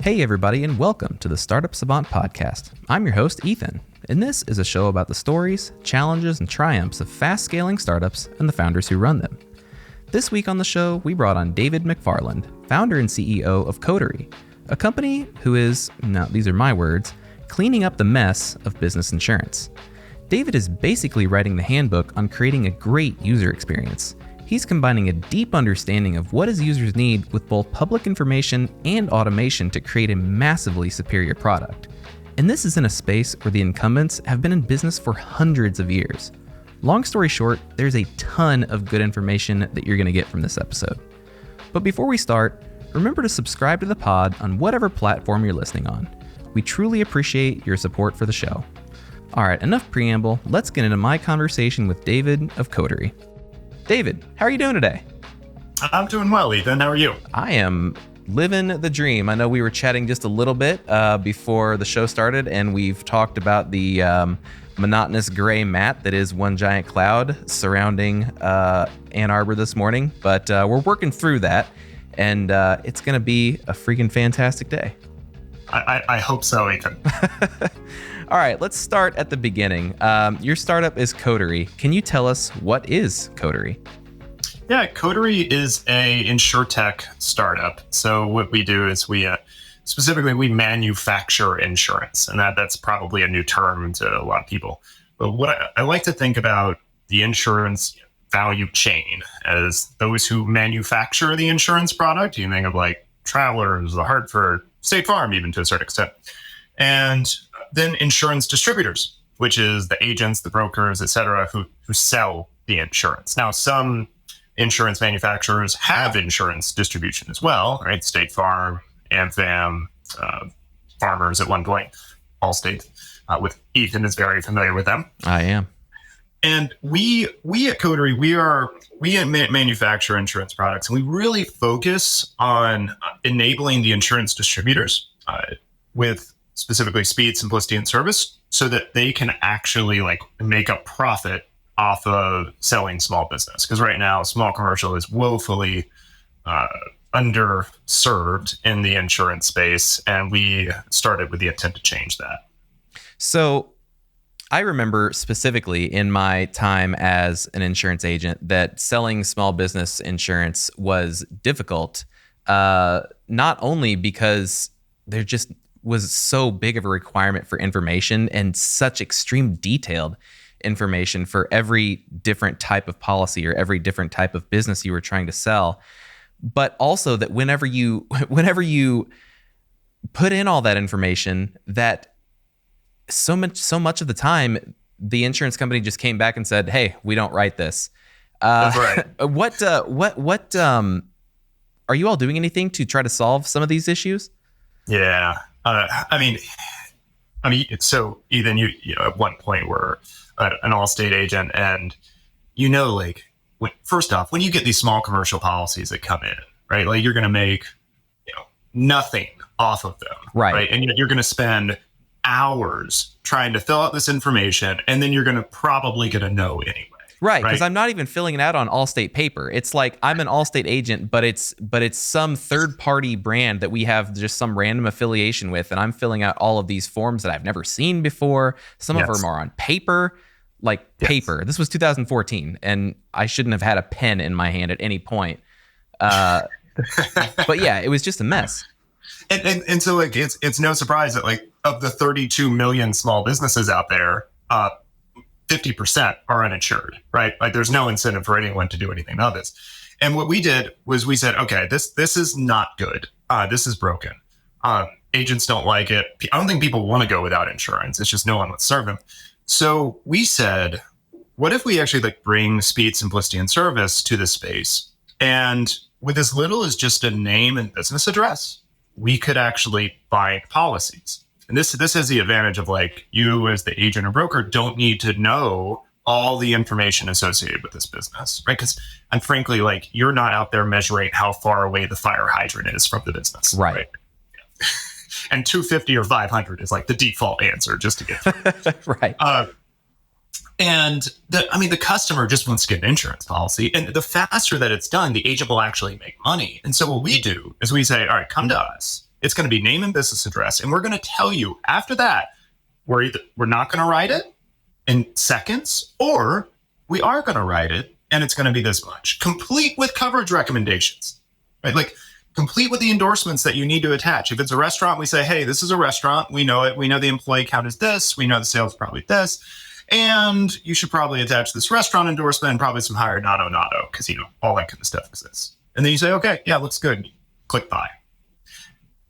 Hey everybody, and welcome to the Startup Savant podcast. I'm your host, Ethan, and this is a show about the stories, challenges, and triumphs of fast-scaling startups and the founders who run them. This week on the show, we brought on David McFarland, founder and CEO of Coterie, a company who is, now these are my words, cleaning up the mess of business insurance. David is basically writing the handbook on creating a great user experience. He's combining a deep understanding of what his users need with both public information and automation to create a massively superior product. And this is in a space where the incumbents have been in business for hundreds of years. Long story short, there's a ton of good information that you're going to get from this episode. But before we start, remember to subscribe to the pod on whatever platform you're listening on. We truly appreciate your support for the show. All right, enough preamble. Let's get into my conversation with David of Coterie. David, how are you doing today? I'm doing well, Ethan. How are you? I am living the dream. I know we were chatting just a little bit before the show started, and we've talked about the monotonous gray mat that is one giant cloud surrounding Ann Arbor this morning. But we're working through that, and it's going to be a freaking fantastic day. I hope so, Ethan. All right, let's start at the beginning. Your startup is Coterie. Can you tell us what is Coterie? Yeah, Coterie is a insurtech startup. So what we do is we manufacture insurance, and that's probably a new term to a lot of people. But what I like to think about the insurance value chain as those who manufacture the insurance product. You think of like Travelers, The Hartford, State Farm, even to a certain extent, and then insurance distributors, which is the agents, the brokers, et cetera, who sell the insurance. Now, some insurance manufacturers have insurance distribution as well, right? State Farm, AmFam, Farmers at one point, Allstate, with Ethan is very familiar with them. I am. And we at Coterie, we manufacture insurance products, and we really focus on enabling the insurance distributors with specifically speed, simplicity, and service, so that they can actually make a profit off of selling small business. Because right now, small commercial is woefully underserved in the insurance space, and we started with the intent to change that. So I remember specifically in my time as an insurance agent that selling small business insurance was difficult, not only because there just was so big of a requirement for information and such extreme detailed information for every different type of policy or every different type of business you were trying to sell, but also that whenever you put in all that information, that so much of the time the insurance company just came back and said, "Hey, we don't write this." That's right. What are you all doing anything to try to solve some of these issues? Yeah. I mean, so Ethan, you at one point were an Allstate agent, and first off, when you get these small commercial policies that come in, right, like you're going to make nothing off of them, right? And you're going to spend hours trying to fill out this information, and then you're going to probably get a no anyway. Right, because I'm not even filling it out on Allstate paper. It's like I'm an Allstate agent, but it's some third-party brand that we have just some random affiliation with, and I'm filling out all of these forms that I've never seen before. Some of them are on paper, paper. This was 2014, and I shouldn't have had a pen in my hand at any point. But yeah, it was just a mess. And so it's no surprise that of the 32 million small businesses out there, 50% are uninsured, right? There's no incentive for anyone to do anything about this. And what we did was we said, okay, this is not good. This is broken. Agents don't like it. I don't think people want to go without insurance. It's just no one would serve them. So we said, what if we actually bring speed, simplicity, and service to this space? And with as little as just a name and business address, we could actually bind policies. And this has the advantage of you as the agent or broker don't need to know all the information associated with this business, right? And frankly, you're not out there measuring how far away the fire hydrant is from the business, right? Yeah. And 250 or 500 is the default answer just to get through. Right. And the customer just wants to get an insurance policy. And the faster that it's done, the agent will actually make money. And so what we do is we say, all right, come to us It's going to be name and business address. And we're going to tell you after that, we're not going to write it in seconds, or we are going to write it and it's going to be this much, complete with coverage recommendations, right? Like complete with the endorsements that you need to attach. If it's a restaurant, we say, hey, this is a restaurant. We know it. We know the employee count is this. We know the sales is probably this. And you should probably attach this restaurant endorsement and probably some higher not because, all that kind of stuff exists. And then you say, okay, yeah, looks good. Click buy.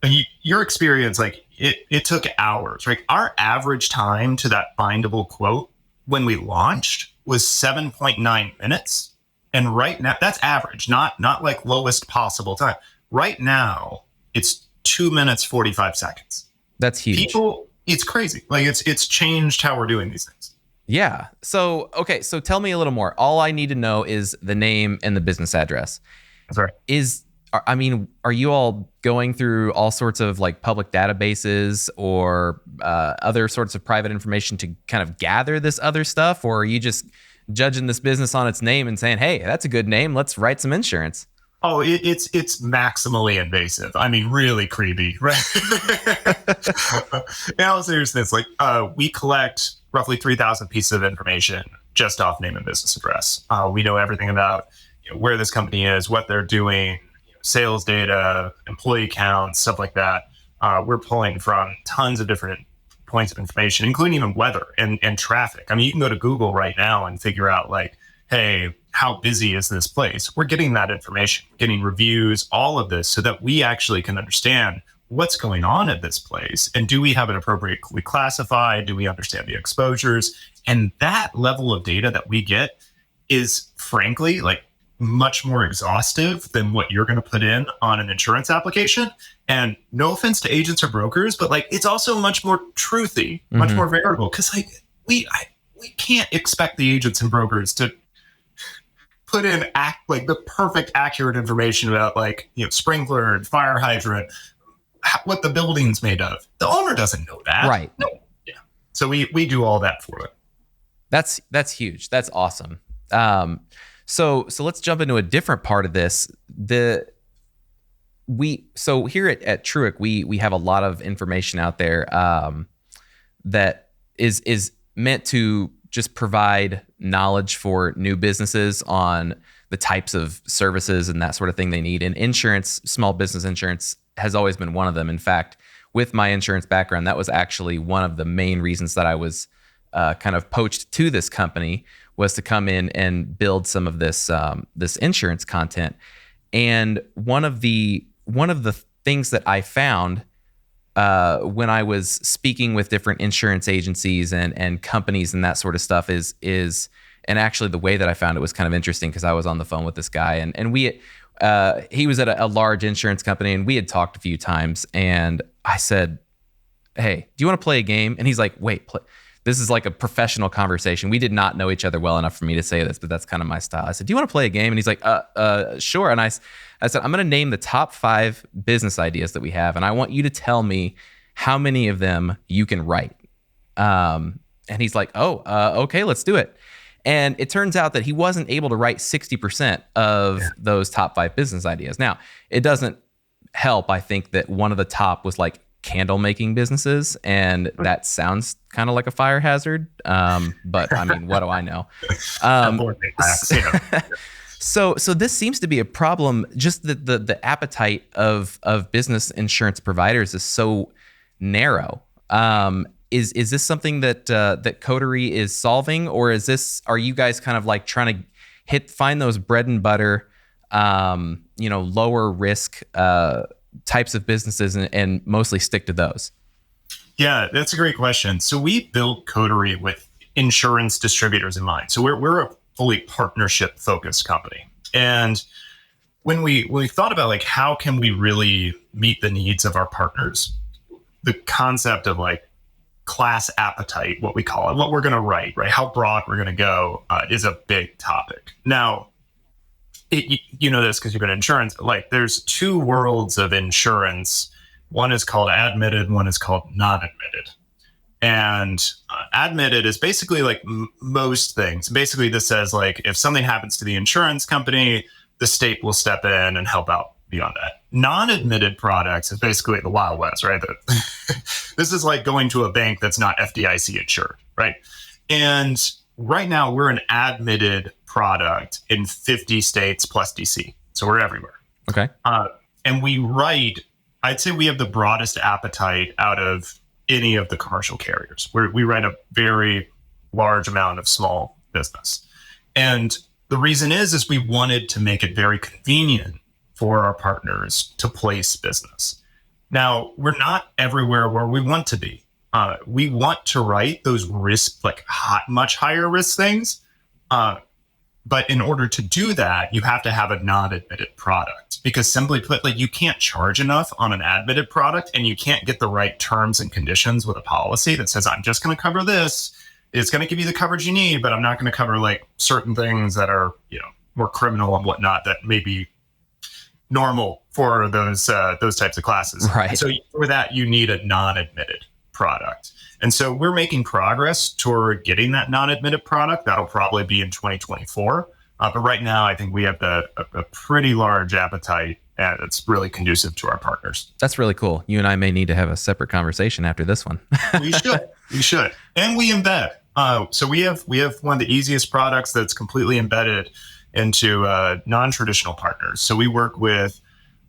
And your experience, like it took hours, right? Our average time to that bindable quote when we launched was 7.9 minutes. And right now, that's average, not like lowest possible time. Right now, it's 2 minutes, 45 seconds. That's huge. It's crazy. Like it's changed how we're doing these things. Yeah. So tell me a little more. All I need to know is the name and the business address. Sorry. Are you all going through all sorts of like public databases or other sorts of private information to kind of gather this other stuff? Or are you just judging this business on its name and saying, hey, that's a good name, let's write some insurance? Oh, it's maximally invasive. I mean, really creepy, right? Now, seriousness, like we collect roughly 3,000 pieces of information just off name and business address. We know everything about where this company is, what they're doing, sales data, employee counts, stuff like that. We're pulling from tons of different points of information, including even weather and traffic. I mean, you can go to Google right now and figure out like, hey, how busy is this place? We're getting that information, getting reviews, all of this so that we actually can understand what's going on at this place. And do we have it appropriately classified? Do we understand the exposures? And that level of data that we get is frankly like much more exhaustive than what you're going to put in on an insurance application. And no offense to agents or brokers, but like it's also much more truthy, much more variable. Because like we can't expect the agents and brokers to put in like the perfect accurate information about like sprinkler and fire hydrant, what the building's made of. The owner doesn't know that, right? No, yeah. So we do all that for it. That's huge. That's awesome. So let's jump into a different part of this. So here at Truick, we have a lot of information out there that is meant to just provide knowledge for new businesses on the types of services and that sort of thing they need. And insurance, small business insurance, has always been one of them. In fact, with my insurance background, that was actually one of the main reasons that I was kind of poached to this company, was to come in and build some of this this insurance content. And one of the things that I found when I was speaking with different insurance agencies and companies and that sort of stuff is and actually the way that I found it was kind of interesting, because I was on the phone with this guy and he was at a large insurance company, and we had talked a few times, and I said, hey, do you want to play a game? And he's like, wait, this is like a professional conversation. We did not know each other well enough for me to say this, but that's kind of my style. I said, do you want to play a game? And he's like, sure. And I said, I'm going to name the top 5 business ideas that we have, and I want you to tell me how many of them you can write. And he's like, okay, let's do it. And it turns out that he wasn't able to write 60% of those top 5 business ideas. Now, it doesn't help, I think, that one of the top was like candle making businesses, and that sounds kind of like a fire hazard. But I mean, what do I know? So this seems to be a problem. Just the appetite of business insurance providers is so narrow. Is this something that Coterie is solving, or are you guys kind of like trying to find those bread and butter, lower risk types of businesses and mostly stick to those? Yeah, that's a great question. So we built Coterie with insurance distributors in mind. So we're a fully partnership focused company. And when we thought about like, how can we really meet the needs of our partners, the concept of like class appetite, what we call it, what we're going to write, right? How broad we're going to go is a big topic. Now, you know this because you've been in insurance, like there's 2 worlds of insurance. One is called admitted, one is called non-admitted. And admitted is basically like most things. Basically, this says like if something happens to the insurance company, the state will step in and help out, beyond that. Non-admitted products is basically the Wild West, right? This is like going to a bank that's not FDIC insured, right? And right now we're an admitted product in 50 states plus DC. So we're everywhere. Okay. And I'd say we have the broadest appetite out of any of the commercial carriers. We write a very large amount of small business. And the reason is we wanted to make it very convenient for our partners to place business. Now, we're not everywhere where we want to be. We want to write those much higher risk things. But in order to do that, you have to have a non-admitted product, because simply put, you can't charge enough on an admitted product, and you can't get the right terms and conditions with a policy that says, I'm just going to cover this. It's going to give you the coverage you need, but I'm not going to cover certain things that are, more criminal and whatnot that may be normal for those types of classes. Right. So for that, you need a non-admitted product. And so we're making progress toward getting that non-admitted product. That'll probably be in 2024. But right now, I think we have a pretty large appetite, and it's really conducive to our partners. That's really cool. You and I may need to have a separate conversation after this one. We should. And we embed. So we have one of the easiest products that's completely embedded into non-traditional partners. So we work with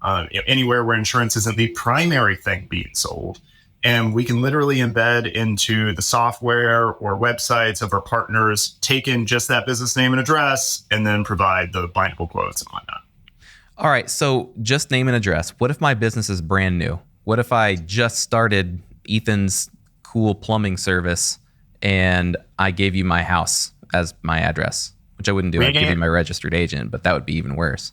anywhere where insurance isn't the primary thing being sold. And we can literally embed into the software or websites of our partners, take in just that business name and address, and then provide the bindable quotes and whatnot. All right. So just name and address. What if my business is brand new? What if I just started Ethan's cool plumbing service and I gave you my house as my address, which I wouldn't do. I'd give you my registered agent, but that would be even worse.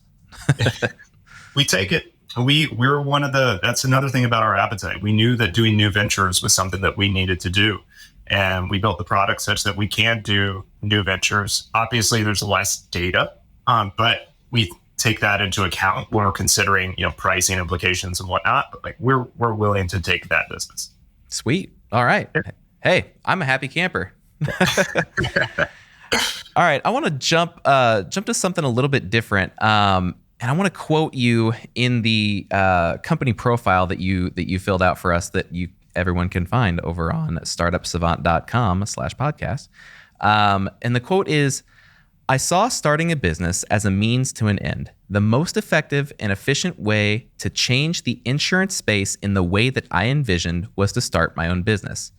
We take it. We're one of that's another thing about our appetite. We knew that doing new ventures was something that we needed to do. And we built the product such that we can do new ventures. Obviously, there's less data, but we take that into account when we're considering, pricing implications and whatnot. But we're willing to take that business. Sweet. All right. Hey, I'm a happy camper. All right. I want to jump to something a little bit different. And I want to quote you in the company profile that you filled out for us that everyone can find over on startupsavant.com/podcast. And the quote is, I saw starting a business as a means to an end. The most effective and efficient way to change the insurance space in the way that I envisioned was to start my own business.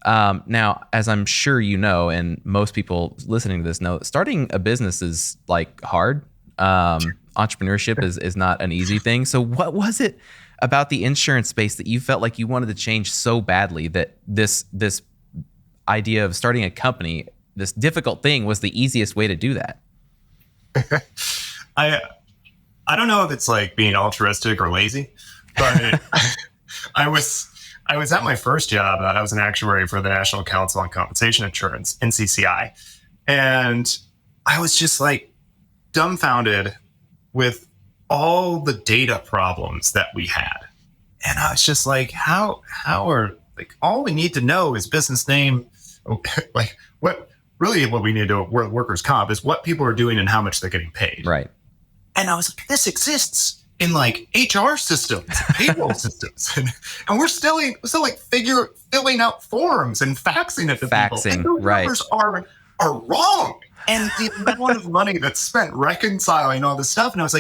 Now, as I'm sure you know, and most people listening to this know, starting a business is hard. Entrepreneurship is not an easy thing. So what was it about the insurance space that you felt like you wanted to change so badly that this idea of starting a company, this difficult thing, was the easiest way to do that? I don't know if it's being altruistic or lazy, but I was at my first job. I was an actuary for the National Council on Compensation Insurance, NCCI. And I was just dumbfounded with all the data problems that we had. And I was just how are all we need to know is business name. What we need to workers' comp is what people are doing and how much they're getting paid. Right. And I was this exists in HR systems, payroll systems. And we're still filling out forms and faxing it to people. And those numbers are wrong. And the amount of money that's spent reconciling all this stuff. And I was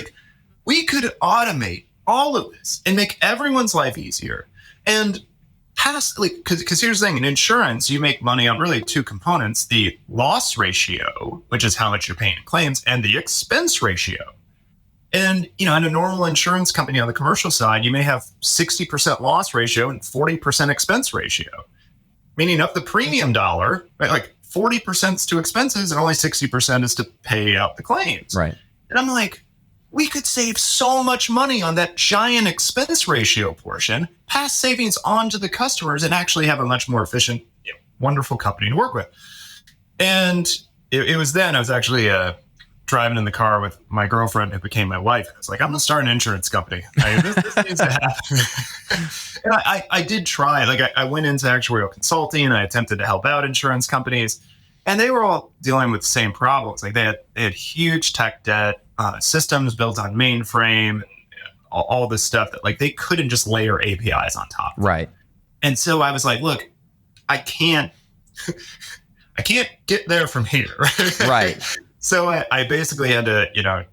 we could automate all of this and make everyone's life easier. And because here's the thing, in insurance, you make money on really two components: the loss ratio, which is how much you're paying in claims, and the expense ratio. And, in a normal insurance company on the commercial side, you may have 60% loss ratio and 40% expense ratio, meaning of the premium dollar, right? 40% is to expenses and only 60% is to pay out the claims. Right. And I'm we could save so much money on that giant expense ratio portion, pass savings on to the customers, and actually have a much more efficient, wonderful company to work with. And it was then I was actually driving in the car with my girlfriend who became my wife. I was I'm going to start an insurance company. This needs to happen. And I did try. I went into actuarial consulting and I attempted to help out insurance companies, and they were all dealing with the same problems. They had huge tech debt, systems built on mainframe, all this stuff that like they couldn't just layer APIs on top. Right. And so I was like, look, I can't get there from here. Right. So I basically had to,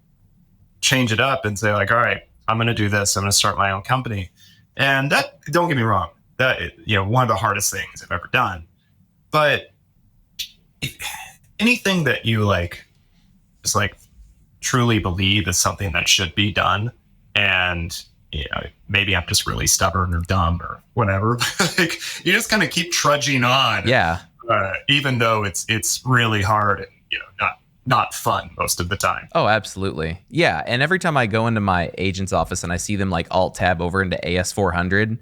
change it up and say like, all right, I'm going to do this. I'm going to start my own company. And that, don't get me wrong, that, one of the hardest things I've ever done. But anything that you like, just like truly believe is something that should be done. And, maybe I'm just really stubborn or dumb or whatever. Like, you just kind of keep trudging on. Yeah. Even though it's really hard and, not fun most of the time. Oh, absolutely. Yeah. And every time I go into my agent's office and I see them like alt tab over into AS400,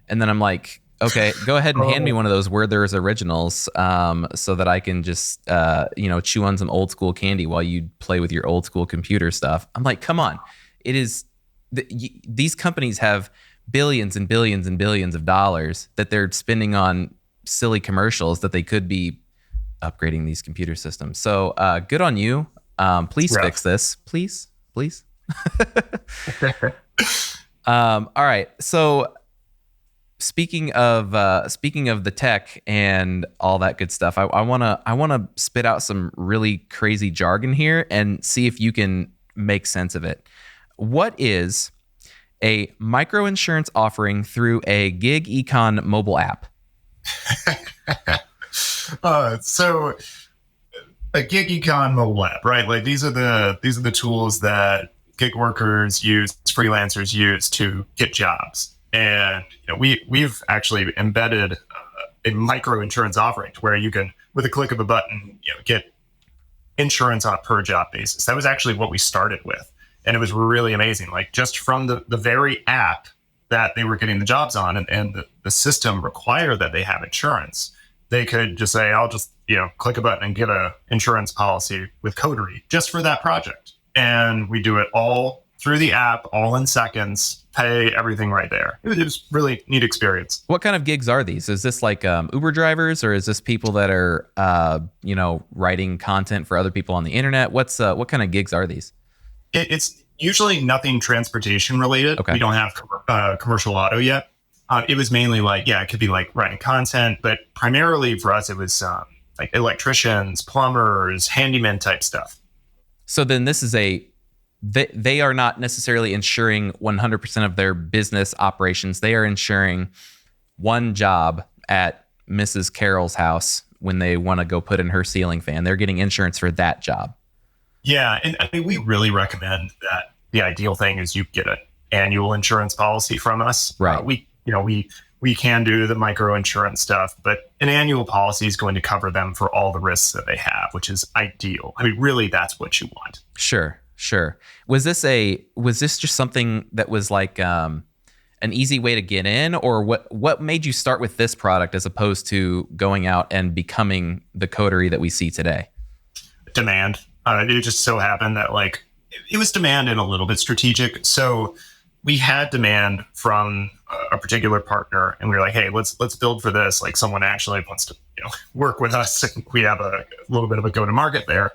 and then I'm like, okay, go ahead and hand me one of those Werther's originals, so that I can just, chew on some old school candy while you play with your old school computer stuff. I'm like, come on. It is, these companies have billions and billions and billions of dollars that they're spending on silly commercials that they could be upgrading these computer systems. So good on you. Please fix this. Please. All right. So speaking of the tech and all that good stuff, I wanna spit out some really crazy jargon here and see if you can make sense of it. What is a microinsurance offering through a gig econ mobile app? So a gig econ mobile app, right? Like these are the tools that gig workers use, freelancers use to get jobs. And we've actually embedded a microinsurance offering to where you can, with a click of a button, get insurance on a per job basis. That was actually what we started with. And it was really amazing. Like just from the very app that they were getting the jobs on and the system required that they have insurance, they could just say, I'll just, click a button and get a insurance policy with Coterie just for that project. And we do it all through the app, all in seconds, pay everything right there. It was really neat experience. What kind of gigs are these? Is this like Uber drivers, or is this people that are, writing content for other people on the internet? What kind of gigs are these? It's usually nothing transportation related. Okay. We don't have commercial auto yet. It was mainly like, it could be like writing content, but primarily for us, it was like electricians, plumbers, handyman type stuff. So then this is they are not necessarily insuring 100% of their business operations. They are insuring one job at Mrs. Carol's house when they want to go put in her ceiling fan. They're getting insurance for that job. Yeah. And I mean, we really recommend that the ideal thing is you get an annual insurance policy from us. Right. We can do the micro insurance stuff, but an annual policy is going to cover them for all the risks that they have, which is ideal. I mean, really, that's what you want. Sure. Was this just something that was like an easy way to get in, or what made you start with this product as opposed to going out and becoming the Coterie that we see today? Demand. It just so happened that like it was demand and a little bit strategic. So we had demand from a particular partner, and we were like, hey, let's build for this. Like someone actually wants to work with us, and we have a little bit of a go-to-market there.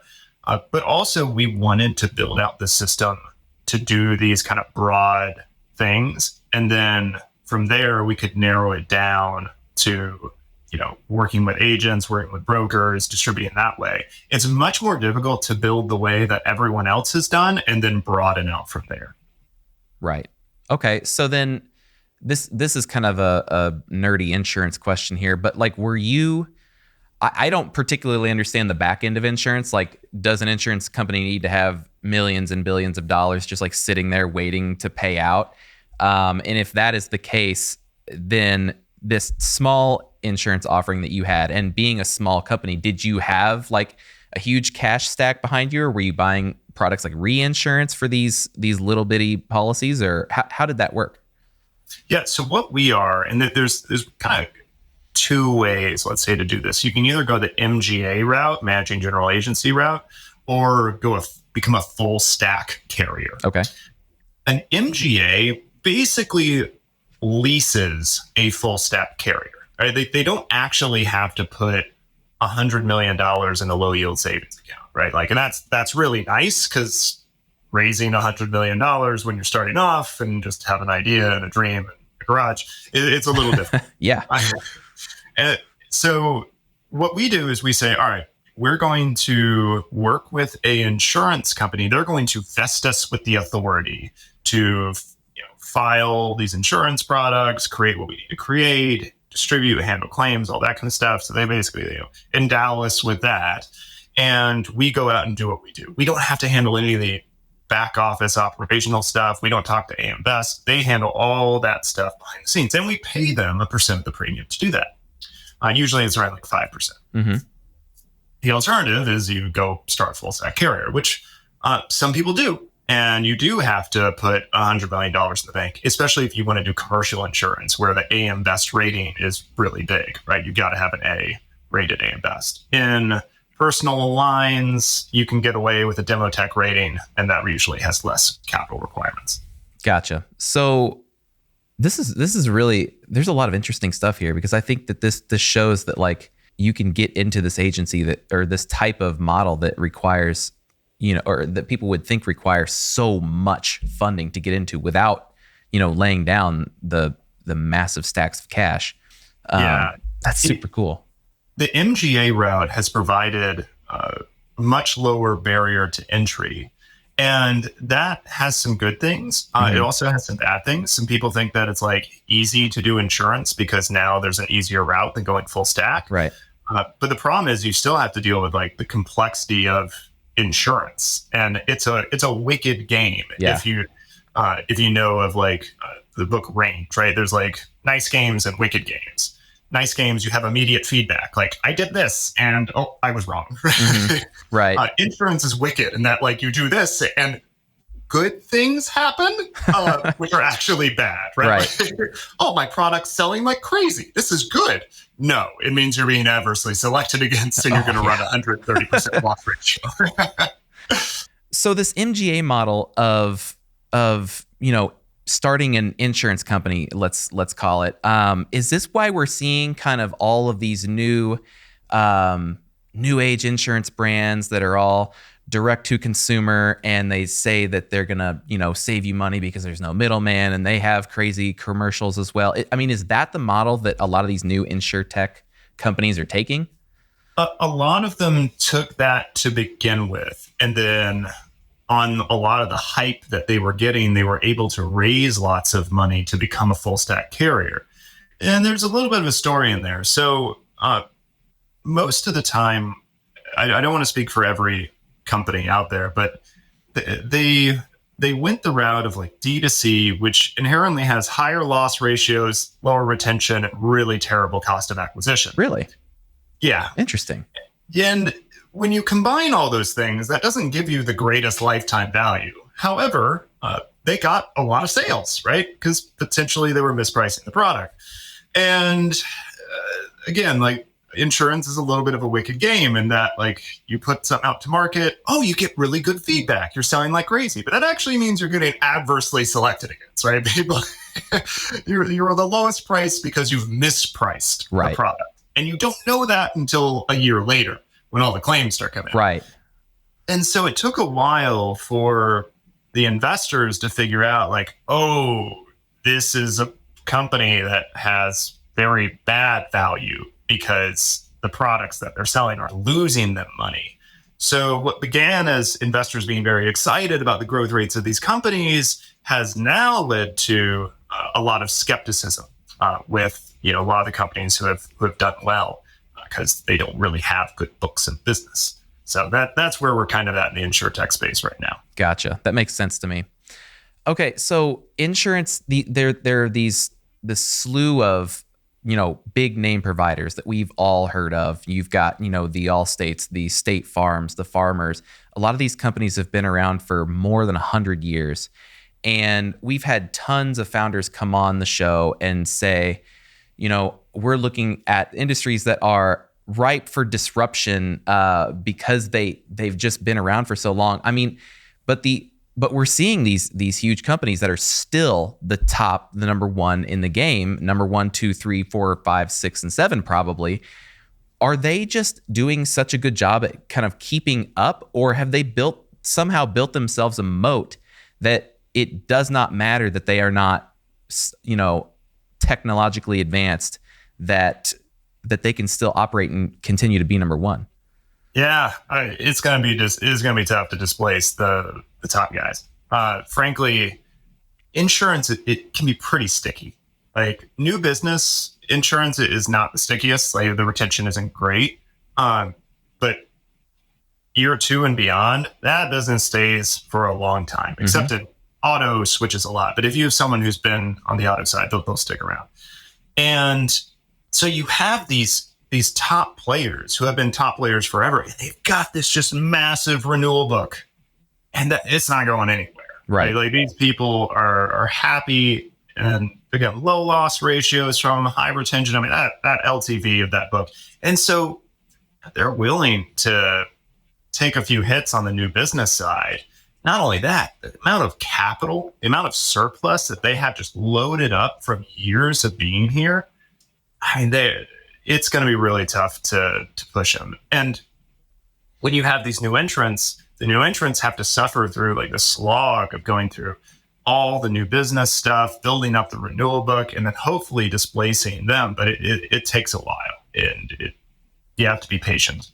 But also we wanted to build out the system to do these kind of broad things. And then from there, we could narrow it down to, working with agents, working with brokers, distributing that way. It's much more difficult to build the way that everyone else has done and then broaden out from there. Right. Okay. So then this is kind of a nerdy insurance question here, but like, I don't particularly understand the back end of insurance. Like, does an insurance company need to have millions and billions of dollars just like sitting there waiting to pay out? And if that is the case, then this small insurance offering that you had, and being a small company, did you have like a huge cash stack behind you, or were you buying products like reinsurance for these little bitty policies, or how did that work? Yeah. So what we are, and there's kind of two ways, let's say, to do this. You can either go the MGA route, managing general agency route, or become a full stack carrier. Okay. An MGA basically leases a full stack carrier. Right? They don't actually have to put $100 million in a low yield savings account, right? Like, and that's really nice because raising $100 million when you're starting off and just have an idea and a dream and a garage, it's a little different. Yeah. And so what we do is we say, all right, we're going to work with a insurance company. They're going to vest us with the authority to file these insurance products, create what we need to create, distribute, handle claims, all that kind of stuff. So they basically endow us with that. And we go out and do what we do. We don't have to handle any of the back office operational stuff. We don't talk to AM Best. They handle all that stuff behind the scenes. And we pay them a percent of the premium to do that. Usually it's around like 5%. Mm-hmm. The alternative is you go start a full stack carrier, which some people do. And you do have to put $100 million in the bank, especially if you want to do commercial insurance where the AM Best rating is really big, right? You got to have an A rated AM Best. In personal lines, you can get away with a demo tech rating, and that usually has less capital requirements. Gotcha. So this is really, there's a lot of interesting stuff here, because I think that this shows that like you can get into this agency that, or this type of model that requires, or that people would think requires so much funding to get into without, laying down the massive stacks of cash. That's super cool. The MGA route has provided a much lower barrier to entry, and that has some good things. It also has some bad things. Some people think that it's like easy to do insurance because now there's an easier route than going full stack. Right. But the problem is you still have to deal with like the complexity of insurance, and it's a wicked game. Yeah. If you know of like the book Range, right? There's like nice games and wicked games. Nice games, you have immediate feedback. Like, I did this and I was wrong. Right. Insurance is wicked in that like you do this and good things happen, which are actually bad, right? Like, my product's selling like crazy. This is good. No, it means you're being adversely selected against, and you're going to run 130% loss ratio. So this MGA model of starting an insurance company, let's call it, is this why we're seeing kind of all of these new age insurance brands that are all direct to consumer, and they say that they're gonna save you money because there's no middleman, and they have crazy commercials as well? Is that the model that a lot of these new insurtech companies are taking? A lot of them took that to begin with, and then on a lot of the hype that they were getting, they were able to raise lots of money to become a full stack carrier. And there's a little bit of a story in there. So most of the time, I don't want to speak for every company out there, but they went the route of like D2C, which inherently has higher loss ratios, lower retention, and really terrible cost of acquisition. Really? Yeah. Interesting. And when you combine all those things, that doesn't give you the greatest lifetime value. However, they got a lot of sales, right? Because potentially they were mispricing the product. And again, like insurance is a little bit of a wicked game in that like you put something out to market, you get really good feedback. You're selling like crazy, but that actually means you're getting adversely selected against, right? People, you're the lowest price because you've mispriced the product. And you don't know that until a year later when all the claims start coming in. Right. And so it took a while for the investors to figure out like, this is a company that has very bad value because the products that they're selling are losing them money. So what began as investors being very excited about the growth rates of these companies has now led to a lot of skepticism with a lot of the companies who have done well because they don't really have good books of business. So that's where we're kind of at in the insurtech space right now. Gotcha. That makes sense to me. Okay, so insurance, there are this slew of big name providers that we've all heard of. You've got the Allstates, the State Farms, the Farmers. A lot of these companies have been around for more than 100 years, and we've had tons of founders come on the show and say, we're looking at industries that are ripe for disruption because they've just been around for so long. But we're seeing these huge companies that are still the number one in the game, number 1, 2, 3, 4, 5, 6, and 7 probably. Are they just doing such a good job at kind of keeping up, or have they built somehow built themselves a moat that it does not matter that they are not, technologically advanced, that they can still operate and continue to be number one. Yeah, it's going to be tough to displace the top guys. Frankly, insurance, it can be pretty sticky. Like, new business insurance is not the stickiest. Like, the retention isn't great. But year 2 and beyond, that business stays for a long time, except in auto switches a lot. But if you have someone who's been on the auto side, they'll stick around. And so you have these top players who have been top players forever, and they've got this just massive renewal book, and that it's not going anywhere. Right. Like, these people are happy, and they get low loss ratios from high retention. I mean, that LTV of that book. And so they're willing to take a few hits on the new business side. Not only that, the amount of capital, the amount of surplus that they have just loaded up from years of being here, I mean, it's going to be really tough to push them. And when you have these new entrants, the new entrants have to suffer through like the slog of going through all the new business stuff, building up the renewal book, and then hopefully displacing them. But it takes a while, and you have to be patient.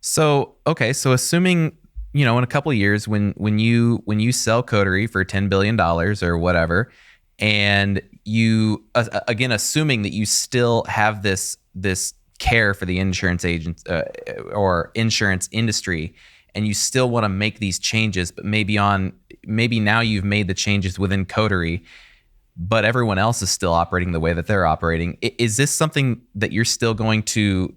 So, okay. So assuming, in a couple of years, when you sell Coterie for $10 billion or whatever, and you, again, assuming that you still have this care for the insurance agents or insurance industry, and you still want to make these changes, but maybe now you've made the changes within Coterie, but everyone else is still operating the way that they're operating. Is this something that you're still going to,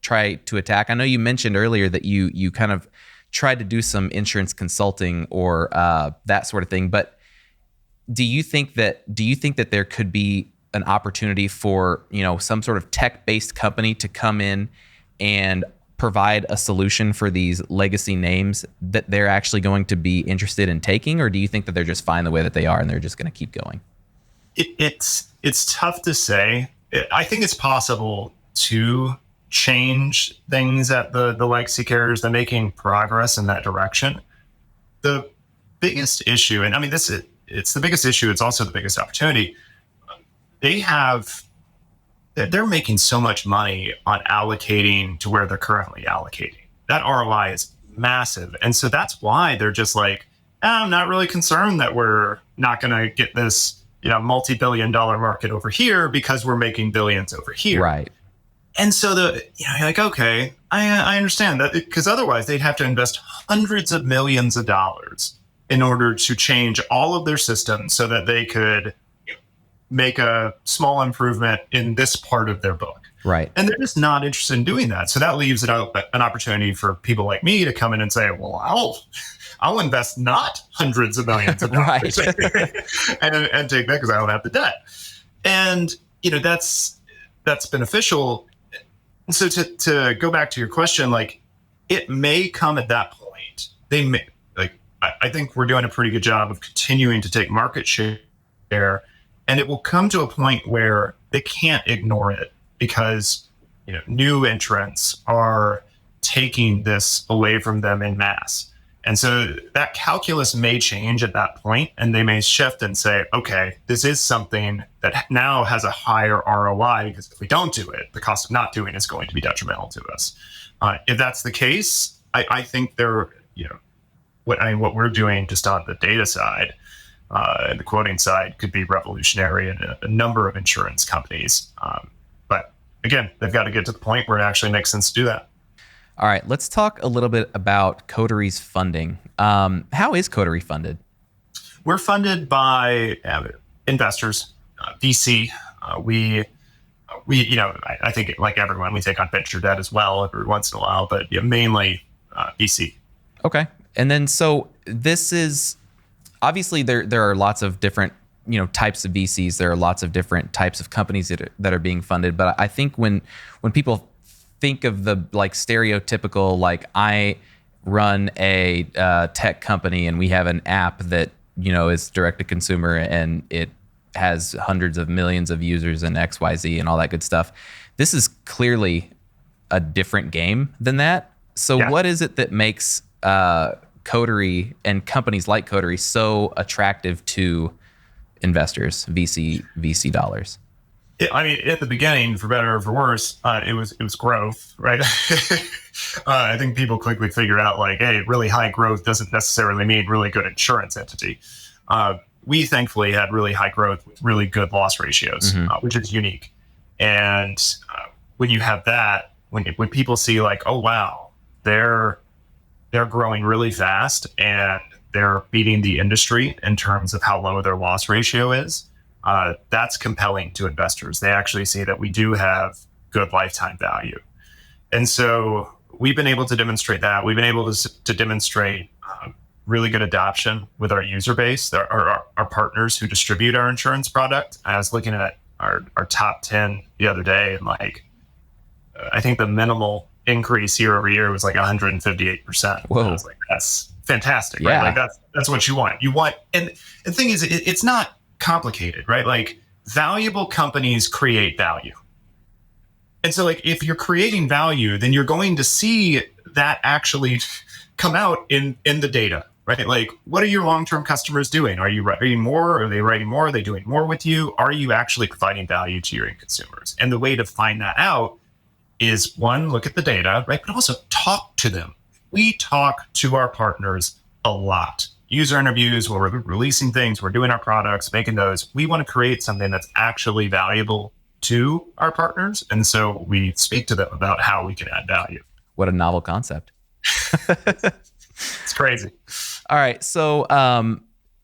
try to attack? I know you mentioned earlier that you kind of tried to do some insurance consulting or that sort of thing, but do you think that there could be an opportunity for, some sort of tech-based company to come in and provide a solution for these legacy names that they're actually going to be interested in taking? Or do you think that they're just fine the way that they are and they're just going to keep going? It's tough to say. I think it's possible to change things at the legacy carriers. They're making progress in that direction. The biggest issue, and I mean, it's the biggest issue. It's also the biggest opportunity. They're making so much money on allocating to where they're currently allocating. That ROI is massive. And so that's why they're just like, I'm not really concerned that we're not going to get this, multi-billion-dollar market over here because we're making billions over here. Right. And so you're like, okay, I understand that, because otherwise they'd have to invest hundreds of millions of dollars in order to change all of their systems so that they could make a small improvement in this part of their book. Right. And they're just not interested in doing that. So that leaves it out an opportunity for people like me to come in and say, well, I'll invest not hundreds of millions of dollars and take that because I don't have the debt. And, that's beneficial. And so to go back to your question, like, it may come at that point. They may, I think we're doing a pretty good job of continuing to take market share, and it will come to a point where they can't ignore it because, new entrants are taking this away from them en masse. And so that calculus may change at that point, and they may shift and say, okay, this is something that now has a higher ROI, because if we don't do it, the cost of not doing it is going to be detrimental to us. If that's the case, I think what we're doing just on the data side and the quoting side could be revolutionary in a number of insurance companies. But again, they've got to get to the point where it actually makes sense to do that. All right, let's talk a little bit about Coterie's funding. How is Coterie funded? We're funded by investors, VC. We I think like everyone, we take on venture debt as well every once in a while, but mainly VC. Okay. And then, so this is obviously there are lots of different, types of VCs. There are lots of different types of companies that are being funded. But I think when people think of the stereotypical, I run a tech company and we have an app that, is direct to consumer and it has hundreds of millions of users and XYZ and all that good stuff. This is clearly a different game than that. So What is it that makes Coterie and companies like Coterie so attractive to investors, VC dollars? I mean, at the beginning, for better or for worse, it was growth, right? I think people quickly figured out like, hey, really high growth doesn't necessarily mean really good insurance entity. We thankfully had really high growth with really good loss ratios, which is unique. And when you have that, when people see like, oh wow, they're growing really fast and they're beating the industry in terms of how low their loss ratio is. That's compelling to investors. They actually see that we do have good lifetime value. And so we've been able to demonstrate that. We've been able to demonstrate really good adoption with our user base, our partners who distribute our insurance product. I was looking at our top 10 the other day, and like, I think the minimal increase year over year was like 158%. Whoa. I was like, that's fantastic, Yeah. right? Like that's what you want. And the thing is, it's not complicated, right? Like, valuable companies create value. And so like, if you're creating value, then you're going to see that actually come out in the data, right? Like, what are your long-term customers doing? Are you writing more? Are they writing more? Are they doing more with you? Are you actually providing value to your end consumers? And the way to find that out is, one, look at the data, right? But also talk to them. We talk to our partners a lot. User interviews where we're releasing things, we're doing our products, making those. We want to create something that's actually valuable to our partners. And so we speak to them about how we can add value. What a novel concept. It's crazy. All right. So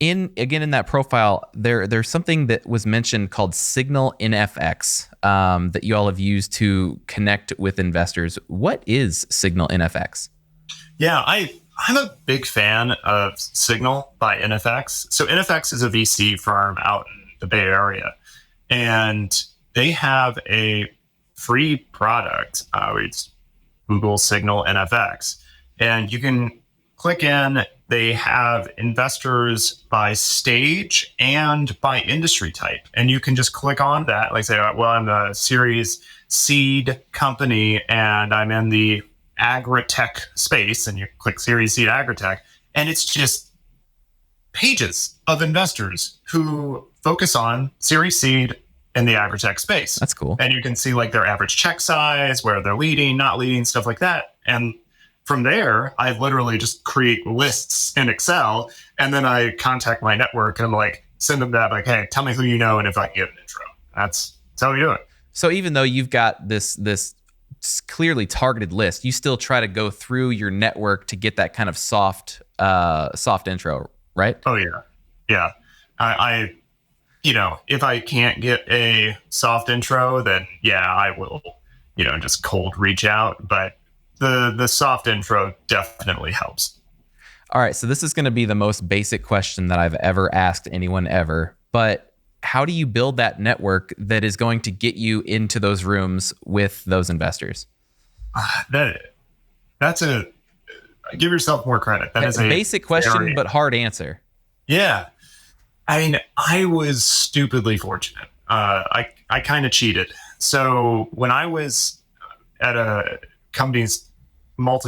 in that profile, there's something that was mentioned called Signal NFX that you all have used to connect with investors. What is Signal NFX? Yeah, I'm a big fan of Signal by NFX. So NFX is a VC firm out in the Bay Area, and they have a free product. It's Google Signal NFX, and you can click in. They have investors by stage and by industry type, and you can just click on that. Like say, well, I'm a Series Seed company, and I'm in the agri-tech space, and you click Series Seed agri-tech, and it's just pages of investors who focus on Series Seed in the agri-tech space. That's cool. And you can see like their average check size, where they're leading, not leading, stuff like that. And from there, I literally just create lists in Excel, and then I contact my network and I'm like, send them that, like, hey, tell me who you know and if I can get an intro. That's how we do it. So even though you've got this clearly targeted list, you still try to go through your network to get that kind of soft intro, right? Oh yeah. Yeah. I if I can't get a soft intro, then yeah, I will, just cold reach out. But the soft intro definitely helps. All right. So this is going to be the most basic question that I've ever asked anyone ever, but how do you build that network that is going to get you into those rooms with those investors? That's give yourself more credit. That is a basic question, but hard answer. Yeah. I mean, I was stupidly fortunate. I kind of cheated. So when I was at a company's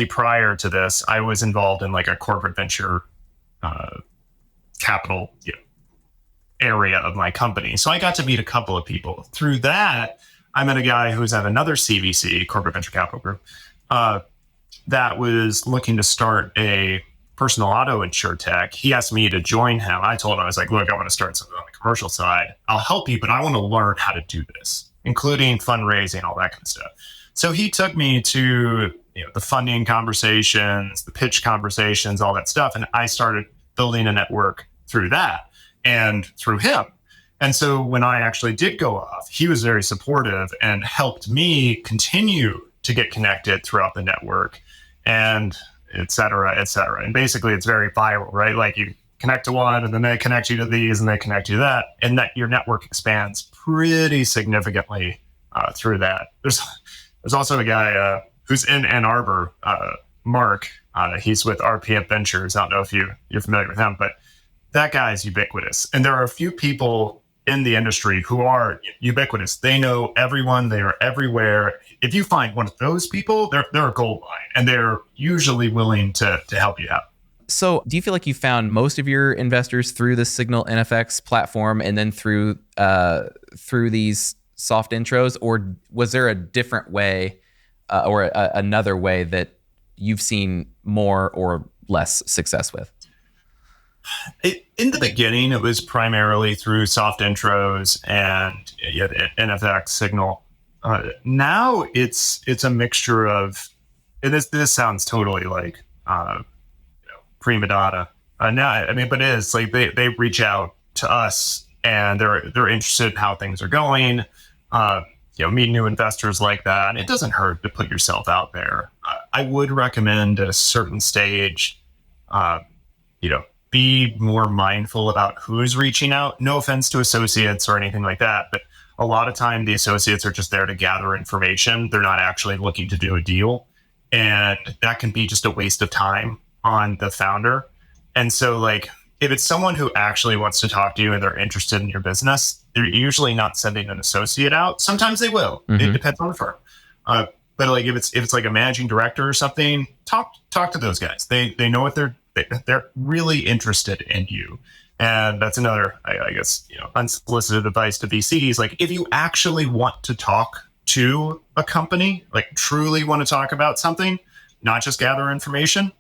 prior to this, I was involved in like a corporate venture capital area of my company. So I got to meet a couple of people. Through that, I met a guy who's at another CVC, corporate venture capital group, that was looking to start a personal auto insurtech. He asked me to join him. I told him, I was like, look, I want to start something on the commercial side. I'll help you, but I want to learn how to do this, including fundraising, all that kind of stuff. So he took me to the funding conversations, the pitch conversations, all that stuff. And I started building a network through that and through him. And so when I actually did go off, he was very supportive and helped me continue to get connected throughout the network, and et cetera, et cetera. And basically it's very viral, right? Like you connect to one and then they connect you to these and they connect you to that. And that your network expands pretty significantly through that. There's also a guy who's in Ann Arbor, Mark. He's with RPM Ventures. I don't know if you're familiar with him, but that guy is ubiquitous. And there are a few people in the industry who are ubiquitous. They know everyone. They are everywhere. If you find one of those people, they're a gold mine, and they're usually willing to help you out. So do you feel like you found most of your investors through the Signal NFX platform and then through these soft intros, or was there a different way another way that you've seen more or less success with? In the beginning, it was primarily through soft intros and NFX Signal. Now it's a mixture of, and this sounds totally like prima donna. But it is like they reach out to us and they're interested in how things are going. Meet new investors like that. And it doesn't hurt to put yourself out there. I would recommend at a certain stage, be more mindful about who's reaching out. No offense to associates or anything like that, but a lot of time the associates are just there to gather information. They're not actually looking to do a deal. And that can be just a waste of time on the founder. And so like, if it's someone who actually wants to talk to you and they're interested in your business, they're usually not sending an associate out. Sometimes they will. It depends on the firm. But like if it's like a managing director or something, talk to those guys. They know what they're really interested in you. And that's another, I guess, unsolicited advice to VCs. Like if you actually want to talk to a company, like truly want to talk about something, not just gather information,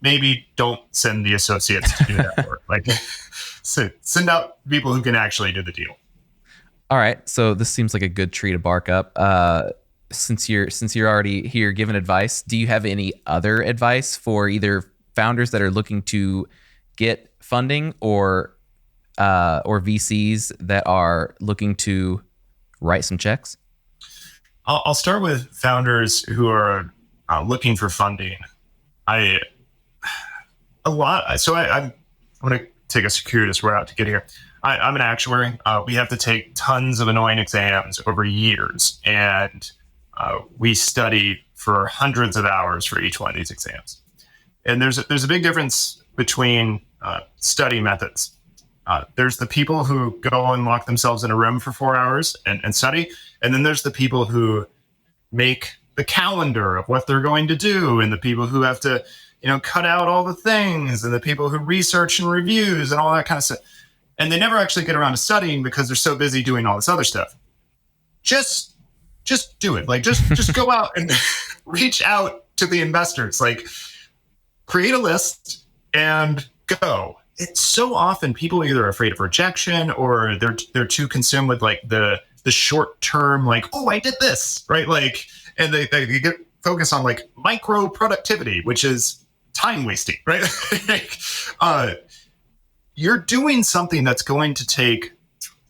maybe don't send the associates to do that work. Like send out people who can actually do the deal. All right. So this seems like a good tree to bark up. Since you're already here giving advice, do you have any other advice for either founders that are looking to get funding or VCs that are looking to write some checks? I'll start with founders who are looking for funding. I'm going to take a circuitous route to get here. I'm an actuary. We have to take tons of annoying exams over years, and we study for hundreds of hours for each one of these exams. And there's a big difference between study methods. There's the people who go and lock themselves in a room for 4 hours and study. And then there's the people who make the calendar of what they're going to do, and the people who have to, cut out all the things, and the people who research and reviews and all that kind of stuff. And they never actually get around to studying because they're so busy doing all this other stuff. Just do it. Like just go out and reach out to the investors. Like create a list and go. It's so often people are either afraid of rejection or they're too consumed with like the short term, like, oh, I did this, right? Like, and they get focused on like micro productivity, which is time wasting, right? You're doing something that's going to take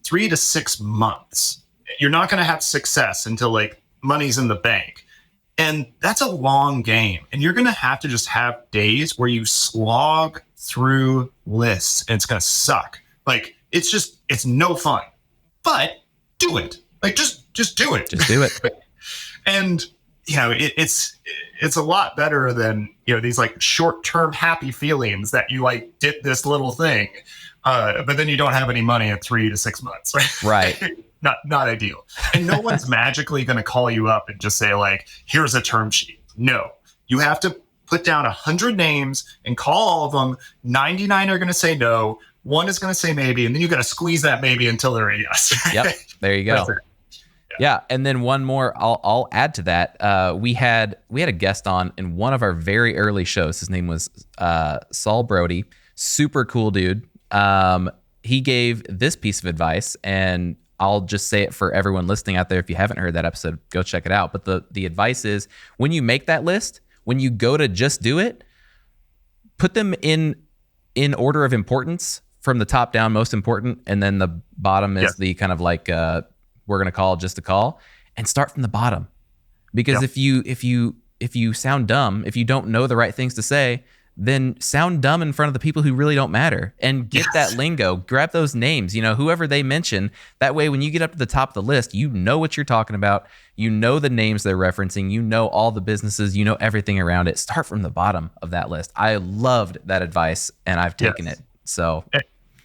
3 to 6 months. You're not going to have success until like money's in the bank. And that's a long game. And you're going to have to just have days where you slog through lists and it's going to suck. Like, it's no fun, but do it. Like, just do it. Just do it. And, it's a lot better than, these like short-term happy feelings that you like did this little thing, but then you don't have any money in 3 to 6 months. Right. Not ideal. And no one's magically going to call you up and just say like, here's a term sheet. No, you have to put down 100 names and call all of them. 99 are going to say no. 1 is going to say maybe. And then you got to squeeze that maybe until they're a yes. Yep. There you go. Yeah. And then one more, I'll add to that. We had a guest on in one of our very early shows. His name was Saul Brody. Super cool dude. He gave this piece of advice, and I'll just say it for everyone listening out there. If you haven't heard that episode, go check it out. But the advice is, when you make that list, when you go to just do it, put them in order of importance from the top down, most important, and then the bottom is the kind of like we're gonna call just a call, and start from the bottom. Because if you sound dumb, if you don't know the right things to say, then sound dumb in front of the people who really don't matter, and get that lingo, grab those names, whoever they mention. That way, when you get up to the top of the list, you know what you're talking about. You know the names they're referencing. You know all the businesses. You know everything around it. Start from the bottom of that list. I loved that advice, and I've taken it. So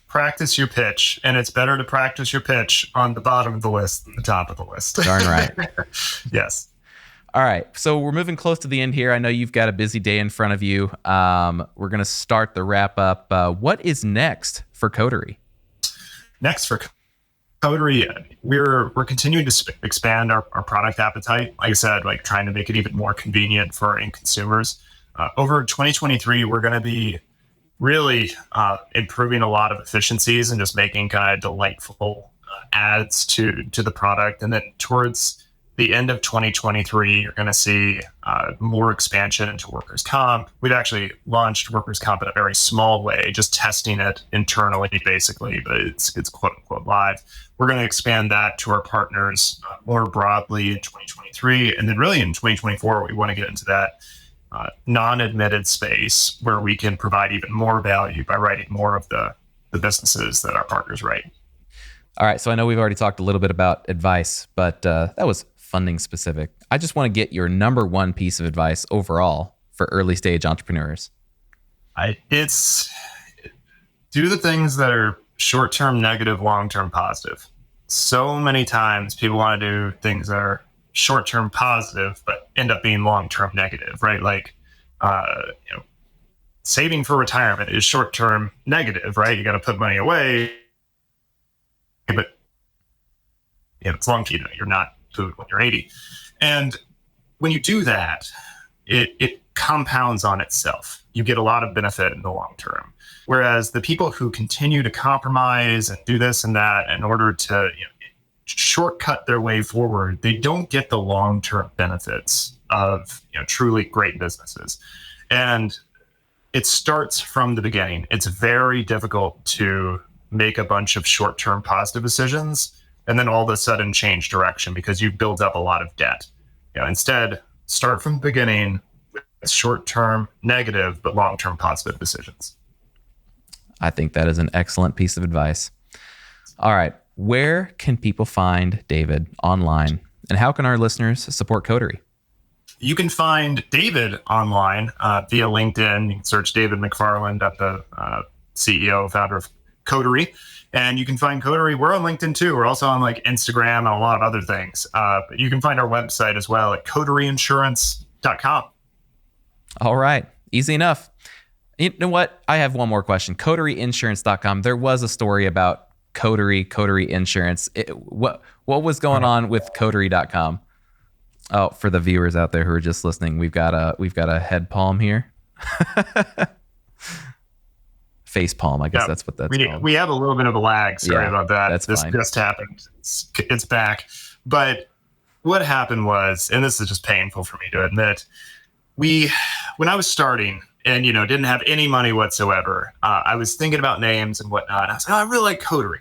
practice your pitch, and it's better to practice your pitch on the bottom of the list than the top of the list. Darn right. Yes. All right. So we're moving close to the end here. I know you've got a busy day in front of you. We're going to start the wrap up. What is next for Coterie? Next for Coterie, we're continuing to expand our product appetite. Like I said, like trying to make it even more convenient for our end consumers. Over 2023, we're going to be really improving a lot of efficiencies and just making kind of delightful adds to the product. And then towards the end of 2023, you're going to see more expansion into workers' comp. We've actually launched workers' comp in a very small way, just testing it internally, basically, but it's quote unquote live. We're going to expand that to our partners more broadly in 2023. And then really in 2024, we want to get into that non-admitted space where we can provide even more value by writing more of the businesses that our partners write. All right. So I know we've already talked a little bit about advice, but that was funding specific. I just want to get your number one piece of advice overall for early stage entrepreneurs. It's do the things that are short-term negative, long-term positive. So many times people want to do things that are short-term positive, but end up being long-term negative, right? Like, saving for retirement is short-term negative, right? You got to put money away, but it's long-term. You're not food when you're 80. And when you do that, it compounds on itself. You get a lot of benefit in the long term. Whereas the people who continue to compromise and do this and that in order to shortcut their way forward, they don't get the long-term benefits of truly great businesses. And it starts from the beginning. It's very difficult to make a bunch of short-term positive decisions and then all of a sudden change direction because you've built up a lot of debt. Instead, start from the beginning with short-term negative, but long-term positive decisions. I think that is an excellent piece of advice. All right. Where can people find David online, and how can our listeners support Coterie? You can find David online via LinkedIn. You can search David McFarland at the CEO, founder of Coterie. And you can find Coterie. We're on LinkedIn too. We're also on like Instagram and a lot of other things. But you can find our website as well at coterieinsurance.com. All right. Easy enough. You know what? I have one more question. Coterieinsurance.com. There was a story about Coterie Insurance. What was going on with Coterie.com? Oh, for the viewers out there who are just listening, we've got a head palm here. Face palm, I guess that's what that's called. We have a little bit of a lag. Sorry about that. This fine. Just happened. It's back. But what happened was, and this is just painful for me to admit, when I was starting and didn't have any money whatsoever, I was thinking about names and whatnot. I was like, I really like Coterie,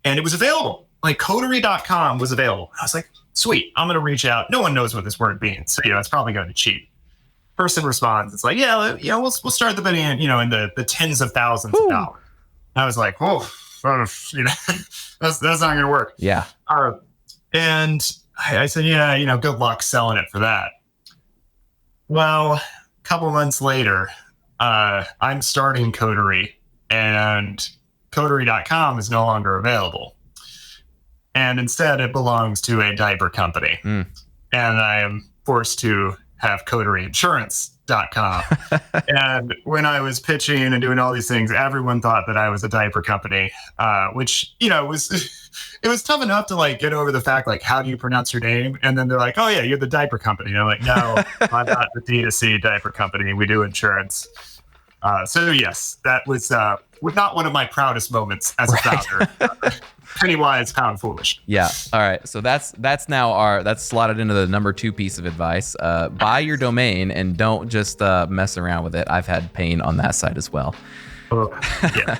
and it was available. Like Coterie.com was available. I was like, sweet, I'm going to reach out. No one knows what this word means, so it's probably going to be cheap. Person responds, it's like, we'll start the bidding, in the tens of thousands of dollars. I was like, that's not going to work. Yeah. And I said, good luck selling it for that. Well, a couple months later, I'm starting Coterie, and Coterie.com is no longer available. And instead, it belongs to a diaper company. And I am forced to have coterieinsurance.com. And when I was pitching and doing all these things, everyone thought that I was a diaper company, which, it was tough enough to get over the fact, how do you pronounce your name? And then they're like, oh yeah, you're the diaper company. And I'm like, no, I'm not the D2C diaper company. We do insurance. So yes, that was not one of my proudest moments as a founder. Penny wise, pound foolish. Yeah. All right. So that's slotted into the number 2 piece of advice. Buy your domain and don't just mess around with it. I've had pain on that side as well. Yeah.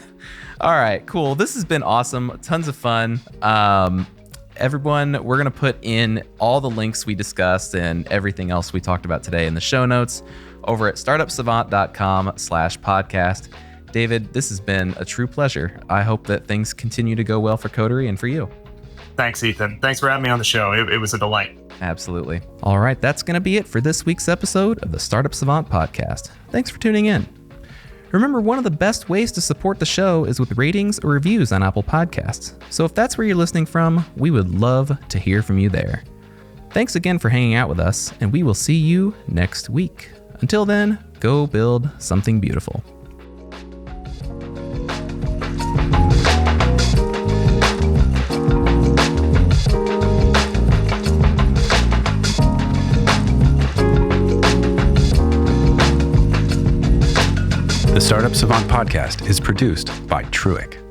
All right. Cool. This has been awesome. Tons of fun. Everyone, we're going to put in all the links we discussed and everything else we talked about today in the show notes over at startupsavant.com/podcast. David, this has been a true pleasure. I hope that things continue to go well for Coterie and for you. Thanks, Ethan. Thanks for having me on the show. It was a delight. Absolutely. All right, that's going to be it for this week's episode of the Startup Savant podcast. Thanks for tuning in. Remember, one of the best ways to support the show is with ratings or reviews on Apple Podcasts. So if that's where you're listening from, we would love to hear from you there. Thanks again for hanging out with us, and we will see you next week. Until then, go build something beautiful. The Startup Savant podcast is produced by Truick.